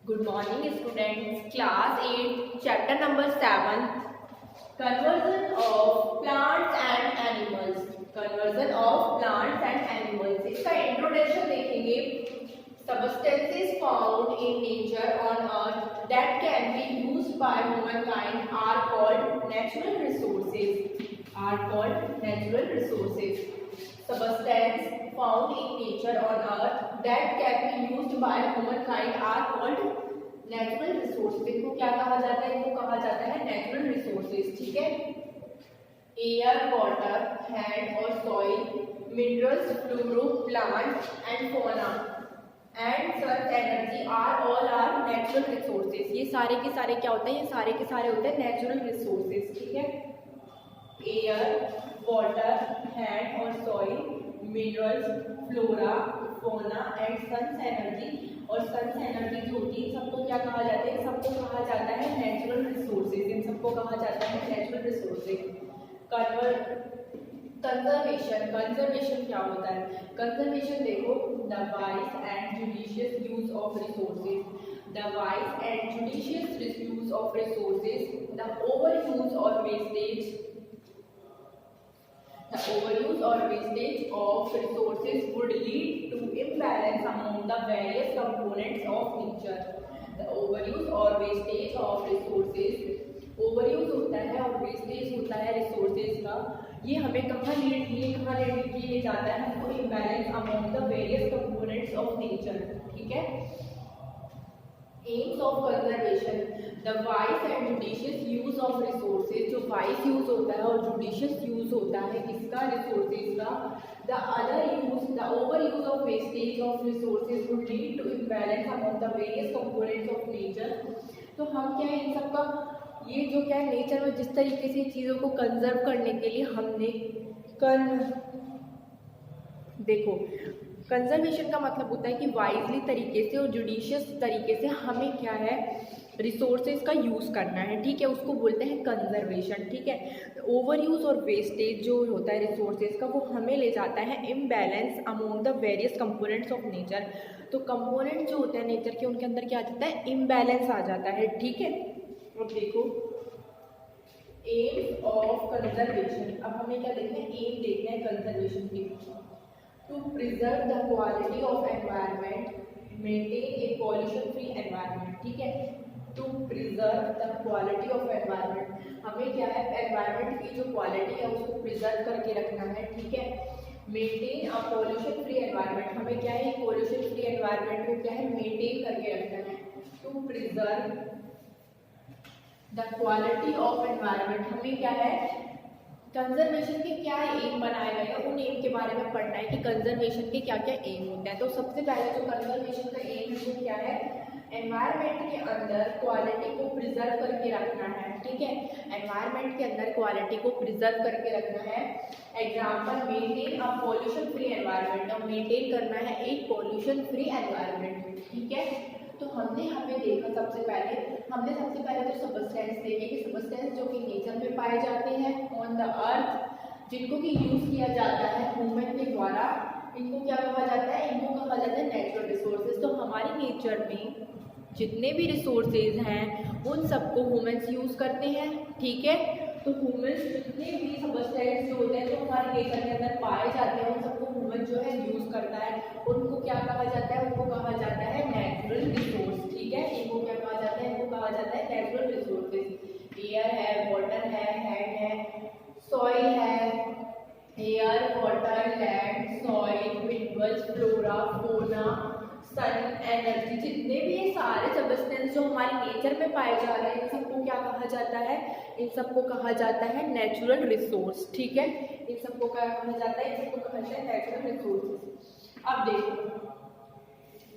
Good morning students. Class 8 chapter number 7 conversion of plants and animals. Conversion of plants and animals. इसका introduction देखेंगे. Substances found in nature on earth that can be used by humankind are called natural resources. Are called natural resources. Substances found in nature on earth that can be used by humankind are called natural resources. इनको क्या कहा जाता है? इनको कहा जाता है natural resources. ठीक है. एयर, वाटर, लैंड और soil, minerals, flora, plant and fauna and sun energy are all are natural resources. ये सारे के सारे क्या होते हैं? ये सारे के सारे होते हैं नेचुरल रिसोर्सेज. ठीक है. एयर, वाटर, लैंड और soil, minerals, flora, fauna and sun energy. और सन एनर्जी जो होती है सबको क्या कहा जाता है? सबको कहा जाता है नेचुरल रिसोर्सेज. इन सबको कहा जाता है नेचुरल रिसोर्सेज. कंजर्वेशन. कंजर्वेशन क्या होता है? कंजर्वेशन देखो, the wise and judicious use of resources. The wise and judicious use of resources. The over use और wastage. The overuse or wastage of resources would lead to imbalance among the various components of nature. The overuse or wastage of resources. Overuse होता है और wastage होता है resources का. ये हमें कहाँ लीड किए जाता है? हमको imbalance among the various components of nature. ठीक है. Aims of conservation. The wise and judicious use of resources. जो wise use होता है और judicious use होता है किसका? resources का. The other use, the overuse of wastage of resources would lead to imbalance among the various components of nature. तो हम क्या है इन सबका, ये जो क्या है नेचर में जिस तरीके से चीज़ों को कंजर्व करने के लिए हमने देखो, कंजर्वेशन का मतलब होता है कि वाइजली तरीके से और जुडिशियस तरीके से हमें क्या है रिसोर्सेज का यूज़ करना है. ठीक है. उसको बोलते हैं कंजर्वेशन. ठीक है. ओवर यूज़ और वेस्टेज जो होता है रिसोर्सेज का वो हमें ले जाता है imbalance among the various components of nature. तो कंपोनेंट जो होते हैं नेचर के उनके अंदर क्या आ जाता है? इम्बैलेंस आ जाता है. ठीक है. अब देखो एम्स ऑफ कंजर्वेशन. अब हमें क्या देखना है? एम देखना है कंजर्वेशन की. To preserve the quality of environment, maintain a pollution-free environment. ठीक है. To preserve the quality of environment. हमें क्या है? environment की जो quality है उसको preserve करके रखना है. ठीक है. Maintain a pollution-free environment. हमें क्या है? pollution-free environment को क्या है? maintain करके रखना है. To preserve the quality of environment. हमें क्या है? कंजर्वेशन के क्या एम बनाए गए हैं उन एम के बारे में पढ़ना है कि कंजर्वेशन के क्या क्या एम होते हैं. तो सबसे पहले जो कंजर्वेशन का एम है वो क्या है? एनवायरनमेंट के अंदर क्वालिटी को प्रिजर्व करके रखना है. ठीक है. एनवायरनमेंट के अंदर क्वालिटी को प्रिजर्व करके रखना है. Example, maintain a pollution free environment. अब मेंटेन करना है एक पॉल्यूशन फ्री एनवायरनमेंट. ठीक है. तो हमने यहाँ पे देखा सबसे पहले तो सबस्टेंस देखे कि सबस्टेंस जो कि नेचर में पाए जाते हैं ऑन द अर्थ, जिनको कि यूज किया जाता है ह्यूमन के द्वारा. इनको क्या कहा जाता है? इनको कहा जाता है नेचुरल रिसोर्सेज. तो हमारी नेचर में जितने भी रिसोर्सेज हैं उन सबको ह्यूमन्स यूज करते हैं. ठीक है. तो ह्यूमन्स जितने भी सबस्टेंस जो होते हैं जो हमारे नेचर के अंदर पाए जाते हैं उन सबको ह्यूमन जो है यूज करता है. उनको क्या कहा जाता है? उनको कहा जाता है नेचुरल रिसोर्स. ठीक है. इनको क्या कहा जाता है? इनको कहा जाता है नेचुरल रिसोर्सेज. एयर है, वाटर है, लैंड है, सॉइल है. Air, water, land, soil, minerals, flora, fauna, sun energy, जितने भी ये सारे सबस्टेंस जो हमारे नेचर में पाए जा रहे हैं इन सबको क्या कहा जाता है? इन सबको कहा जाता है नेचुरल रिसोर्स. ठीक है. इन सबको क्या कहा जाता है? इन सबको कहा जाता है नेचुरल रिसोर्सेज. अब देखो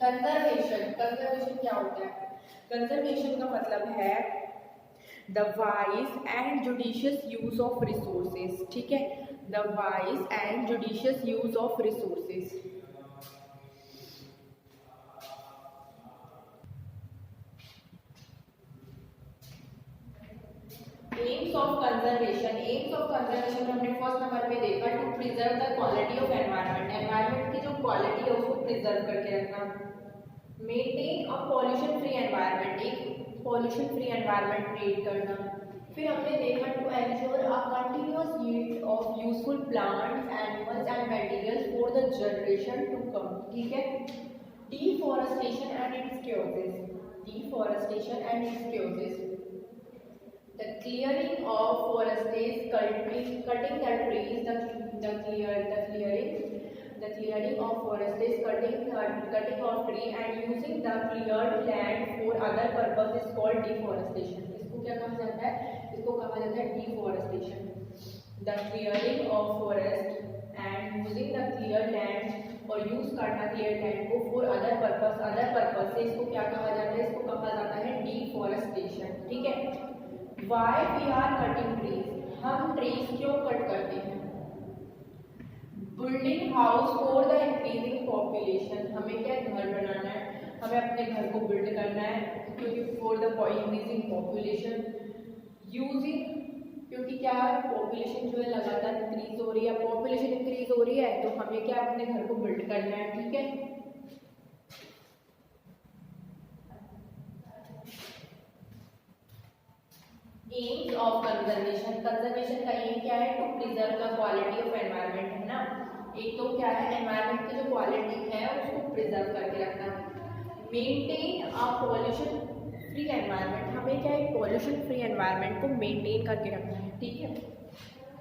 कंजर्वेशन. कंजर्वेशन क्या होता है? कंजर्वेशन का मतलब है the wise and judicious use of resources. ठीक है. The wise and judicious use of resources. Aims of conservation. Aims of conservation में हमने फर्स्ट नंबर पे देखा to preserve the quality of environment. Environment की जो क्वालिटी है उसको प्रिजर्व करके रखना. Maintain a pollution free environment, एक पॉल्यूशन फ्री एनवायरनमेंट क्रिएट करना। फिर हमने देखा to ensure a continuous yield of useful plants animals and materials for the generation to come, ठीक है। Deforestation and its causes, deforestation and its causes, the clearing of forests, cutting the trees, the clearing of forests, cutting of tree and using the cleared land for other purpose is called deforestation. इसको क्या कहा जाता है? इसको कहा जाता है deforestation. The clearing of forest and using the cleared land और यूज करना cleared land को for other purpose से इसको क्या कहा जाता है? इसको कहा जाता है deforestation, ठीक है। Why we are cutting trees? हम ट्रीज क्यों कट करते हैं? Building house for the increasing population, हमें क्या घर बनाना है, हमें अपने घर को बिल्ड करना है क्योंकि for the increasing population. Using, क्योंकि क्या पॉपुलेशन जो है लगातार इंक्रीज हो रही है, पॉपुलेशन इंक्रीज हो रही है तो हमें क्या अपने घर को बिल्ड करना है, ठीक है। एम्स ऑफ कंजर्वेशन, कंजर्वेशन का एम क्या है? To preserve the quality of environment, है ना। एक तो क्या है, एनवायरनमेंट की जो क्वालिटी है उसको प्रिजर्व करके रखना। Maintain a pollution free environment, हमें क्या है पॉल्यूशन फ्री एनवायरनमेंट को मेंटेन करके रखना है, ठीक है।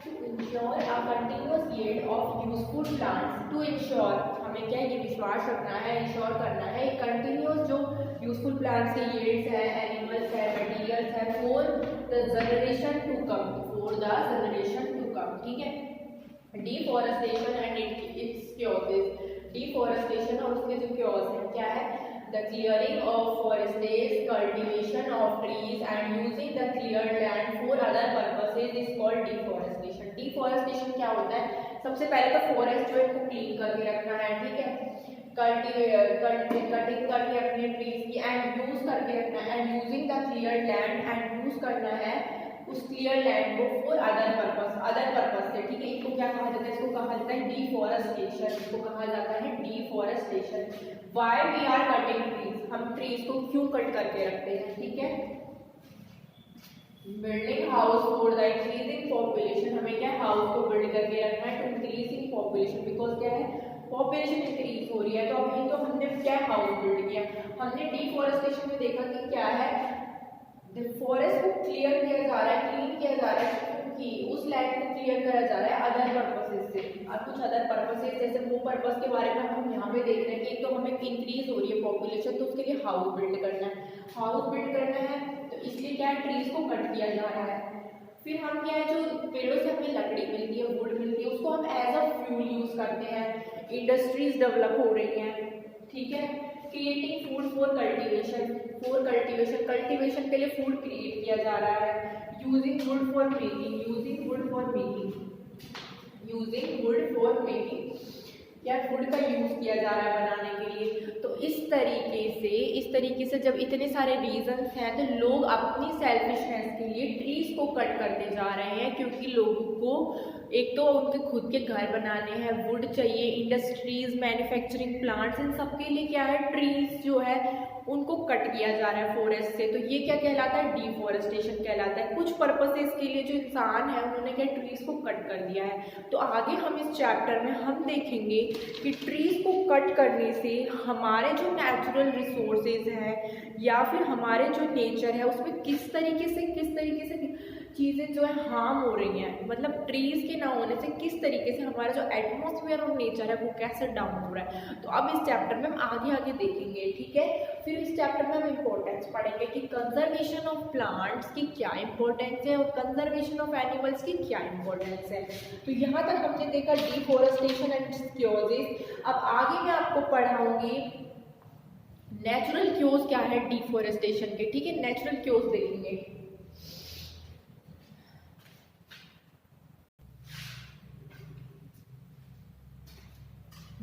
To ensure a continuous yield of useful plants, to ensure हमें क्या ये विश्वास रखना है, इंश्योर करना है कंटिन्यूअस जो यूजफुल प्लांट्स के यील्ड्स है, एनिमल्स है, मटेरियल्स है for the generation to come, for the generation to come, ठीक है। Deforestation and its causes, deforestation और उसके जो कॉज है क्या है? The clearing of forests, cultivation of trees and using the cleared land for other purposes is called deforestation. Deforestation क्या होता है? सबसे पहले तो फॉरेस्ट जो है को क्लीन करके रखना है, ठीक है। कटिंग करके रखने ट्रीज की एंड यूज करके रखना है, and using the cleared land and use करना है उस क्लियर लैंड को फॉर अदर पर्पस से, ठीक है। इसको क्या कहा जाता है? इसको कहा जाता है डिफॉरेस्टेशन, इसको कहा जाता है deforestation. Why we are cutting trees, हम ट्रीज को क्यों कट करके रखते हैं, ठीक है। Building house for the increasing population, हमें क्या हाउस को बिल्ड करके रखना है टू इंक्रीजिंग पॉपुलेशन, बिकॉज क्या है पॉपुलेशन इंक्रीज हो रही है। तो अभी तो हमने क्या हाउस बिल्ड किया, हमने डिफॉरेस्टेशन में देखा कि क्या है फॉरेस्ट को क्लियर किया जा रहा है, क्लीन किया जा रहा है क्योंकि उस लैंड को क्लियर करा जा रहा है अदर पर्पसेस से। और कुछ अदर पर्पसेस जैसे वो पर्पस के बारे में हम यहाँ पे देख रहे हैं कि तो हमें इंक्रीज हो रही है पॉपुलेशन तो उसके लिए हाउस बिल्ड करना है, हाउस बिल्ड करना है तो इसलिए क्या है ट्रीज को कट किया जा रहा है। फिर हम क्या है जो पेड़ों से हमें लकड़ी मिलती है, वुड मिलती है, उसको हम एज अ फ्यूल यूज करते हैं, इंडस्ट्रीज डेवलप हो रही हैं, ठीक है। Creating food for cultivation, cultivation के लिए फूड क्रिएट किया जा रहा है। यूजिंग वुड फॉर मेकिंग, क्या फूड का यूज किया जा रहा है बनाने के लिए। तो इस तरीके से जब इतने सारे रीजंस हैं तो लोग अपनी सेल्फिशनेस के लिए ट्रीज को कट करते जा रहे हैं क्योंकि लोगों को एक तो उनके खुद के घर बनाने हैं, वुड चाहिए, इंडस्ट्रीज, मैन्युफैक्चरिंग प्लांट्स, इन सब के लिए क्या है ट्रीज जो है उनको कट किया जा रहा है फॉरेस्ट से। तो ये क्या कहलाता है? डिफॉरेस्टेशन कहलाता है। कुछ पर्पसेस के लिए जो इंसान है उन्होंने क्या ट्रीज को कट कर दिया है। तो आगे हम इस चैप्टर में हम देखेंगे कि ट्रीज को कट करने से हमारे जो नेचुरल रिसोर्सेज हैं या फिर हमारे जो नेचर है उसमें किस तरीके से चीज़ें जो है हार्म हो रही हैं, मतलब ट्रीज के ना होने से किस तरीके से हमारा जो एटमॉस्फेयर और नेचर है वो कैसे डाउन हो रहा है। तो अब इस चैप्टर में हम आगे देखेंगे, ठीक है। फिर इस चैप्टर में हम इम्पोर्टेंस पढ़ेंगे कि कंजर्वेशन ऑफ प्लांट्स की क्या इंपॉर्टेंस है और कंजर्वेशन ऑफ एनिमल्स की क्या इंपॉर्टेंस है। तो यहाँ तक हमने देखा डिफॉरेस्टेशन एंड क्योजेस। अब आगे मैं आपको पढ़ाऊंगी नेचुरल क्योज क्या है डिफॉरेस्टेशन के, ठीक है। नेचुरल क्योज देखेंगे।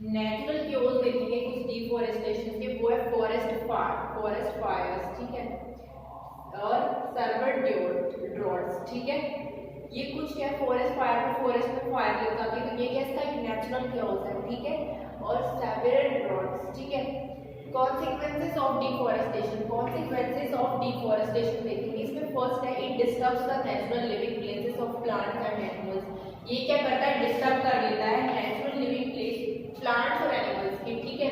नेचुरल क्योज देखेंगे कुछ डिफॉरेस्टेशन के, वो है फॉरेस्ट फायर्स, ठीक है, और सर्वर ड्रॉट्स, ठीक है। ये कुछ क्या फॉरेस्ट फायर में फॉरेस्ट में फायर लग जाती है तो ये क्या इसका एक नेचुरल क्योज है, ठीक है। और सेवरल ड्रॉट्स, ठीक है। कॉन्सिक्वेंसेस ऑफ डिफॉरेस्टेशन देखेंगे। इसमें फर्स्ट है it disturbs the natural living places of plants and animals. ये क्या करता है, डिस्टर्ब कर देता है नेचुरल लिविंग प्लेस प्लांट्स और एनिमल्स की, ठीक है।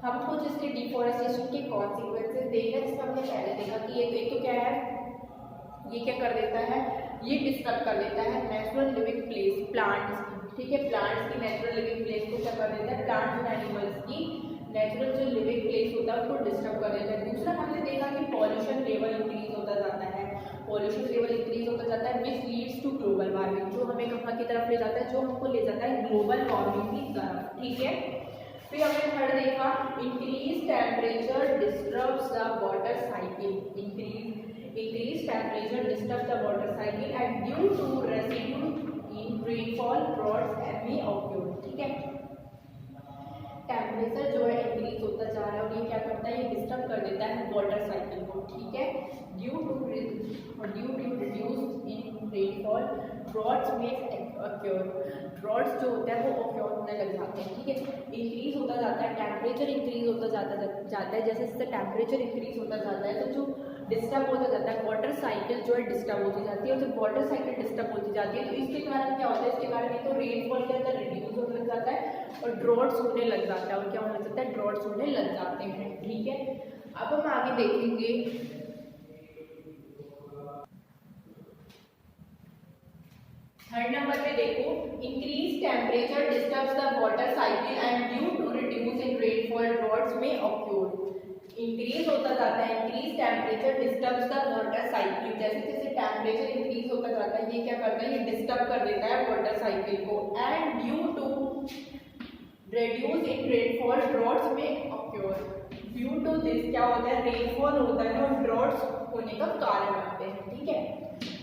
हम कुछ इसके डिफॉरेस्टेशन के कॉन्सिक्वेंसेस देखें, जिसमें हमने पहले देखा कि एक तो क्या है, ये क्या कर देता है, ये डिस्टर्ब कर देता है नेचुरल लिविंग प्लेस प्लांट्स की, ठीक है। प्लांट्स की नेचुरल लिविंग प्लेस को क्या कर देता है, प्लांट्स और एनिमल्स की नेचुरल जो लिविंग प्लेस होता है उसको डिस्टर्ब कर देता है। दूसरा हमने देखा कि पॉल्यूशन लेवल इंक्रीज होता जाता है, पॉल्यूशन लेवल इंक्रीज होता जाता है which leads to global warming, जो हमें कहाँ की तरफ ले जाता है, जो हमको ले जाता है ग्लोबल वार्मिंग की तरफ, ठीक है। फिर हमने थर्ड देखा increase temperature disturbs the water cycle, increased temperature disturbs the water cycle and due to residue in rainfall droughts may occur, ठीक है। टेम्परेचर जो है इंक्रीज होता जा रहा है और ये क्या करता है, ये डिस्टर्ब कर देता है वाटर साइकिल को, ठीक है। Due to reduce in rainfall droughts में अक्योर, ड्रॉट्स जो होता है वो अक्योर होने लग जाते हैं, ठीक है। इंक्रीज होता जाता है, टेम्परेचर इंक्रीज होता जाता है, जैसे जैसे टेम्परेचर इंक्रीज होता जाता है तो जो डिस्टर्ब होता जाता है वाटर साइकिल जो है डिस्टर्ब होती जाती है, और जब वाटर साइकिल डिस्टर्ब होती जाती है तो इसके कारण क्या होता है, इसके कारण ये तो रेनफॉल के अंदर रिड्यूस होने लग जाता है और ड्रॉट्स होने लग जाता है, और क्या होने लगता है, ड्रॉट्स होने लग जाते हैं, ठीक है। अब हम आगे देखेंगे थर्ड नंबर पे देखो increase temperature disturbs the water cycle and due to reduce in rainfall droughts में ऑक्योर। इंक्रीज होता जाता है, increase temperature disturbs the water cycle, जैसे जैसे टेम्परेचर इंक्रीज होता जाता है ये क्या करता है, ये डिस्टर्ब कर देता है वाटर साइकिल को, and due to reduce in rainfall droughts में ऑक्योर। ड्यू टू दिस क्या होता है, रेनफॉल होता है और ड्रॉट्स होने का कारण बनते हैं, ठीक है।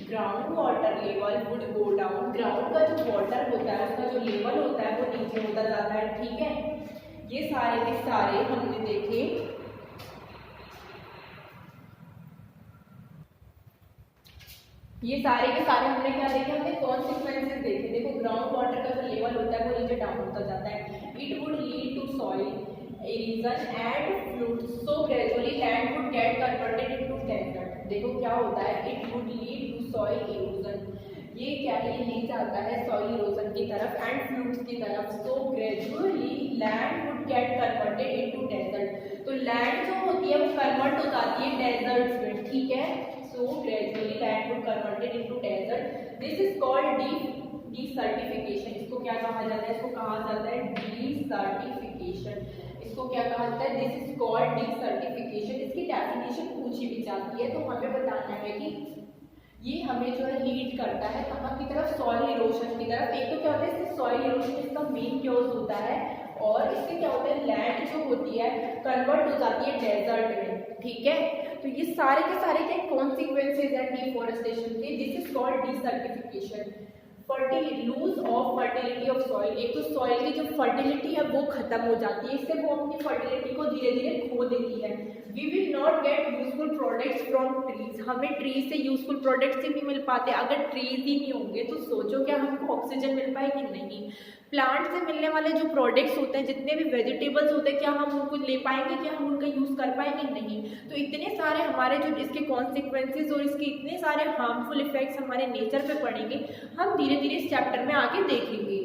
Ground water level would go down, ground का जो वाटर होता है उसका जो लेवल होता है वो नीचे होता जाता है, ठीक है। ये सारे के सारे हमने देखे, ये सारे के सारे हमने क्या देखे, हमने कॉन्सिक्वेंसेस देखे। देखो ग्राउंड वाटर का जो लेवल होता है वो नीचे डाउन होता जाता है, it would lead to soil erosion and floods, so gradually land would get converted into desert। देखो क्या होता है, it would lead to soil erosion, ये क्या है, ये ले जाता है soil erosion की तरफ and floods की तरफ, so gradually land would get converted into desert। तो land जो होती है वो कन्वर्ट हो जाती है डेजर्ट्स में, ठीक है। so gradually land would converted into desert, this is called desertification। इसको क्या कहा जाता है, इसको कहा जाता है desertification, इसको क्या कहा जाता है, दिस इज कॉल्ड डिसर्टिफिकेशन। इसकी डेफिनेशन पूछी भी जाती है, तो हमें बताना है कि ये हमें जो है लीड करता है कहाँ की तरफ, सॉइल इरोशन की तरफ। एक तो क्या होता है, इससे सॉइल इरोशन इसका मेन क्योज होता है, और इससे क्या होता है, लैंड जो होती है कन्वर्ट हो जाती है डेजर्ट में, ठीक है। तो ये सारे के सारे क्या कॉन्सिक्वेंसेज है डिफॉरेस्टेशन के, this is called desertification. Loss of fertility of soil, एक तो सॉइल की जो फर्टिलिटी है वो खत्म हो जाती है, इससे वो अपनी फर्टिलिटी को धीरे धीरे खो देती है। We will not get useful products from trees, हमें ट्रीज से यूजफुल प्रोडक्ट्स ही नहीं मिल पाते। अगर ट्रीज ही नहीं होंगे तो सोचो क्या हमको ऑक्सीजन मिल पाएगी, नहीं। प्लांट से मिलने वाले जो प्रोडक्ट्स होते हैं, जितने भी वेजिटेबल्स होते हैं, क्या हम उनको ले पाएंगे, क्या हम उनका यूज़ कर पाएंगे, नहीं। तो इतने सारे हमारे जो इसके कॉन्सिक्वेंसेज और इसके इतने सारे हार्मफुल इफेक्ट्स हमारे नेचर पे पड़ेंगे, हम धीरे धीरे इस चैप्टर में आगे देखेंगे।